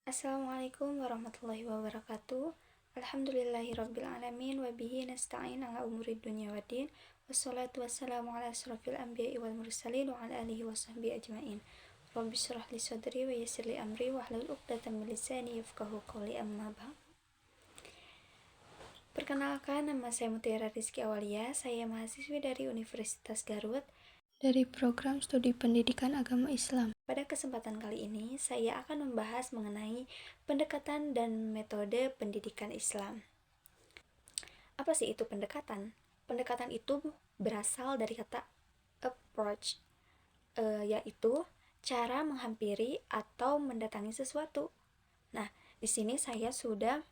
Assalamualaikum warahmatullahi wabarakatuh. Alhamdulillahirrabbilalamin. Wabihi nasta'in ala umuri dunya waddin. Wassalatu wassalamu ala asrafil anbiya'i wal mursalin wa ala alihi wa sahbihi ajma'in. Rabbi syrah li sadri wa yassir li amri wahlul 'uqdatam min lisani yafqahu qawli, amma ba'd. Perkenalkan, nama saya Mutiara Rizky Awalia. Saya mahasiswi dari Universitas Garut dari program studi pendidikan agama Islam. Pada kesempatan kali ini, saya akan membahas mengenai pendekatan dan metode pendidikan Islam. Apa sih itu pendekatan? Pendekatan itu berasal dari kata approach, yaitu cara menghampiri atau mendatangi sesuatu. Nah, di sini saya sudah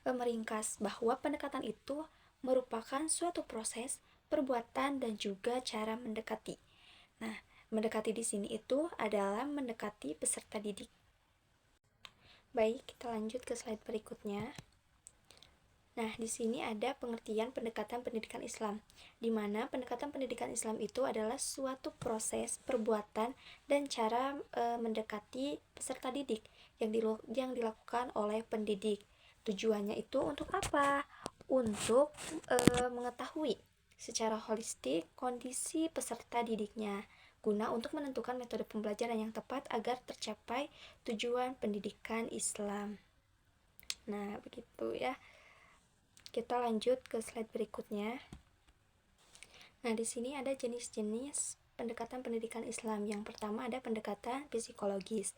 meringkas bahwa pendekatan itu merupakan suatu proses, perbuatan, dan juga cara mendekati. Nah, mendekati di sini itu adalah mendekati peserta didik. Baik, kita lanjut ke slide berikutnya. Nah, di sini ada pengertian pendekatan pendidikan Islam, di mana pendekatan pendidikan Islam itu adalah suatu proses, perbuatan, dan cara mendekati peserta didik yang dilakukan oleh pendidik. Tujuannya itu untuk apa? Untuk mengetahui secara holistik kondisi peserta didiknya, guna untuk menentukan metode pembelajaran yang tepat agar tercapai tujuan pendidikan Islam. Nah, begitu ya. Kita lanjut ke slide berikutnya. Nah, di sini ada jenis-jenis pendekatan pendidikan Islam. Yang pertama ada pendekatan psikologis,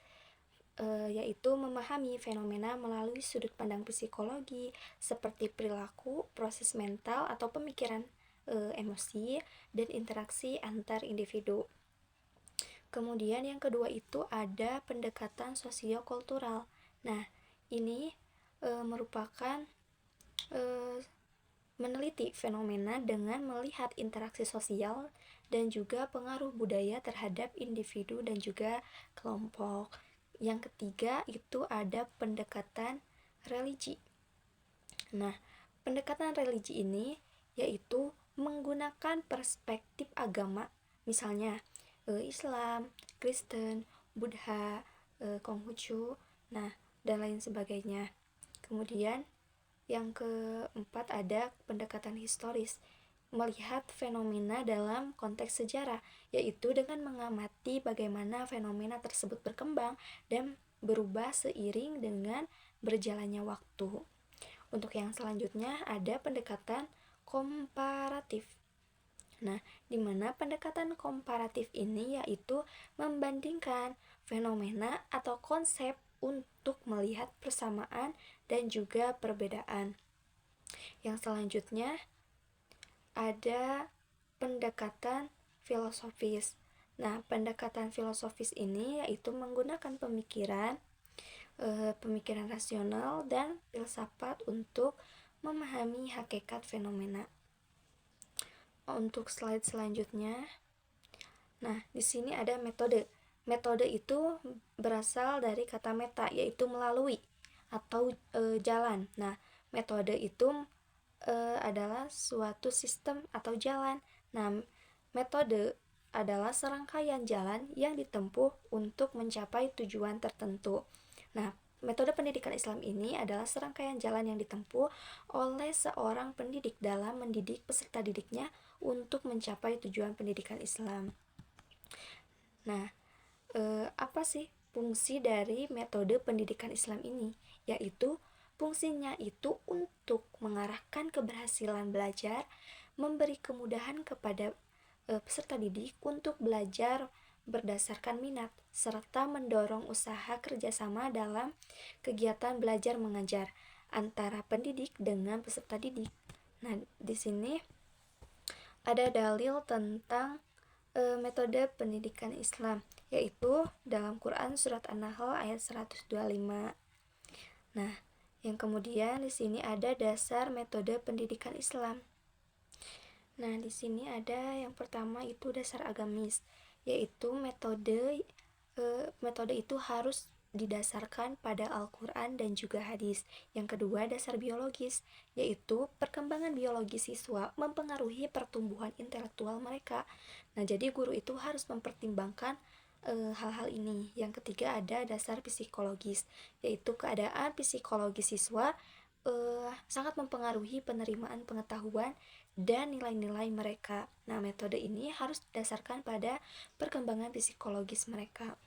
yaitu memahami fenomena melalui sudut pandang psikologi seperti perilaku, proses mental atau pemikiran, emosi, dan interaksi antar individu. Kemudian yang kedua itu ada pendekatan sosiokultural. Nah, ini merupakan meneliti fenomena dengan melihat interaksi sosial dan juga pengaruh budaya terhadap individu dan juga kelompok. Yang ketiga itu ada pendekatan religi. Nah, pendekatan religi ini yaitu menggunakan perspektif agama, misalnya Islam, Kristen, Buddha, Konghucu, nah, dan lain sebagainya. Kemudian yang keempat ada pendekatan historis, melihat fenomena dalam konteks sejarah, yaitu dengan mengamati bagaimana fenomena tersebut berkembang dan berubah seiring dengan berjalannya waktu. Untuk yang selanjutnya ada pendekatan komparatif. Nah, di mana pendekatan komparatif ini yaitu membandingkan fenomena atau konsep untuk melihat persamaan dan juga perbedaan. Yang selanjutnya ada pendekatan filosofis. Nah, pendekatan filosofis ini yaitu menggunakan pemikiran rasional dan filsafat untuk memahami hakikat fenomena. Untuk slide selanjutnya, nah, di sini ada metode. Metode itu berasal dari kata meta, yaitu melalui atau jalan. Nah, metode itu adalah suatu sistem atau jalan. Nah, metode adalah serangkaian jalan yang ditempuh untuk mencapai tujuan tertentu. Nah, metode pendidikan Islam ini adalah serangkaian jalan yang ditempuh oleh seorang pendidik dalam mendidik peserta didiknya untuk mencapai tujuan pendidikan Islam. Nah, apa sih fungsi dari metode pendidikan Islam ini? Yaitu fungsinya itu untuk mengarahkan keberhasilan belajar, memberi kemudahan kepada peserta didik untuk belajar berdasarkan minat, serta mendorong usaha kerjasama dalam kegiatan belajar mengajar antara pendidik dengan peserta didik. Nah, di sini ada dalil tentang metode pendidikan Islam, yaitu dalam Quran surat An-Nahl ayat 125. Nah, yang kemudian di sini ada dasar metode pendidikan Islam. Nah, di sini ada yang pertama itu dasar agamis, yaitu metode itu harus didasarkan pada Al-Quran dan juga hadis. Yang kedua, dasar biologis, yaitu perkembangan biologi siswa mempengaruhi pertumbuhan intelektual mereka. Nah, jadi guru itu harus mempertimbangkan hal-hal ini. Yang ketiga ada dasar psikologis, yaitu keadaan psikologis siswa sangat mempengaruhi penerimaan pengetahuan dan nilai-nilai mereka. Nah, metode ini harus didasarkan pada perkembangan psikologis mereka.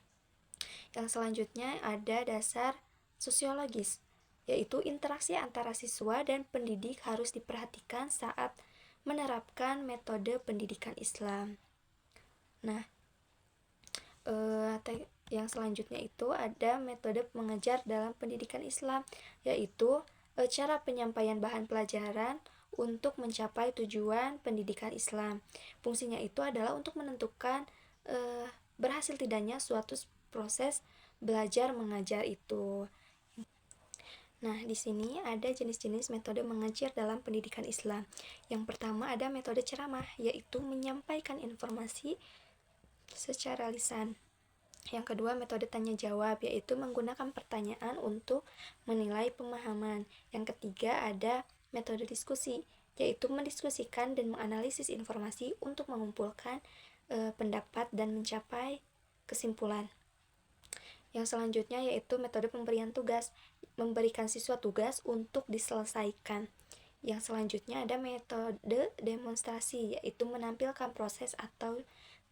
Yang selanjutnya ada dasar sosiologis, yaitu interaksi antara siswa dan pendidik harus diperhatikan saat menerapkan metode pendidikan Islam. Nah, yang selanjutnya itu ada metode mengajar dalam pendidikan Islam, yaitu cara penyampaian bahan pelajaran untuk mencapai tujuan pendidikan Islam. Fungsinya itu adalah untuk menentukan berhasil tidaknya suatu proses belajar mengajar itu. Nah, di sini ada jenis-jenis metode mengajar dalam pendidikan Islam. Yang pertama ada metode ceramah, yaitu menyampaikan informasi secara lisan. Yang kedua metode tanya jawab, yaitu menggunakan pertanyaan untuk menilai pemahaman. Yang ketiga ada metode diskusi, yaitu mendiskusikan dan menganalisis informasi untuk mengumpulkan pendapat dan mencapai kesimpulan. Yang selanjutnya yaitu metode pemberian tugas, memberikan siswa tugas untuk diselesaikan. Yang selanjutnya ada metode demonstrasi, yaitu menampilkan proses atau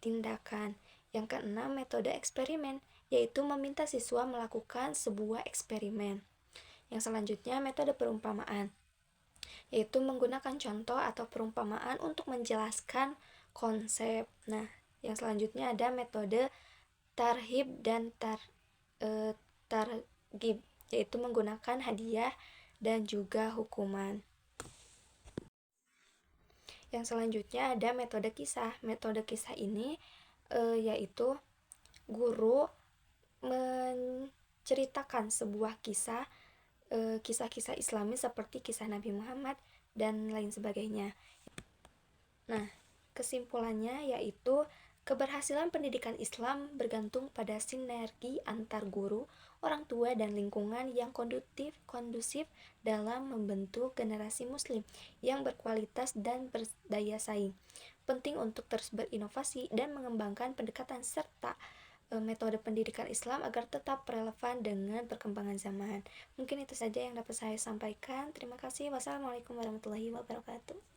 tindakan. Yang keenam metode eksperimen, yaitu meminta siswa melakukan sebuah eksperimen. Yang selanjutnya metode perumpamaan, yaitu menggunakan contoh atau perumpamaan untuk menjelaskan konsep. Nah, yang selanjutnya ada metode tarhib dan targhib, yaitu menggunakan hadiah dan juga hukuman. Yang selanjutnya ada metode kisah. Metode kisah ini yaitu guru menceritakan sebuah kisah, kisah-kisah Islami seperti kisah Nabi Muhammad dan lain sebagainya. Nah, kesimpulannya yaitu keberhasilan pendidikan Islam bergantung pada sinergi antar guru, orang tua, dan lingkungan yang kondusif dalam membentuk generasi muslim yang berkualitas dan berdaya saing. Penting untuk terus berinovasi dan mengembangkan pendekatan serta metode pendidikan Islam agar tetap relevan dengan perkembangan zaman. Mungkin itu saja yang dapat saya sampaikan. Terima kasih. Wassalamualaikum warahmatullahi wabarakatuh.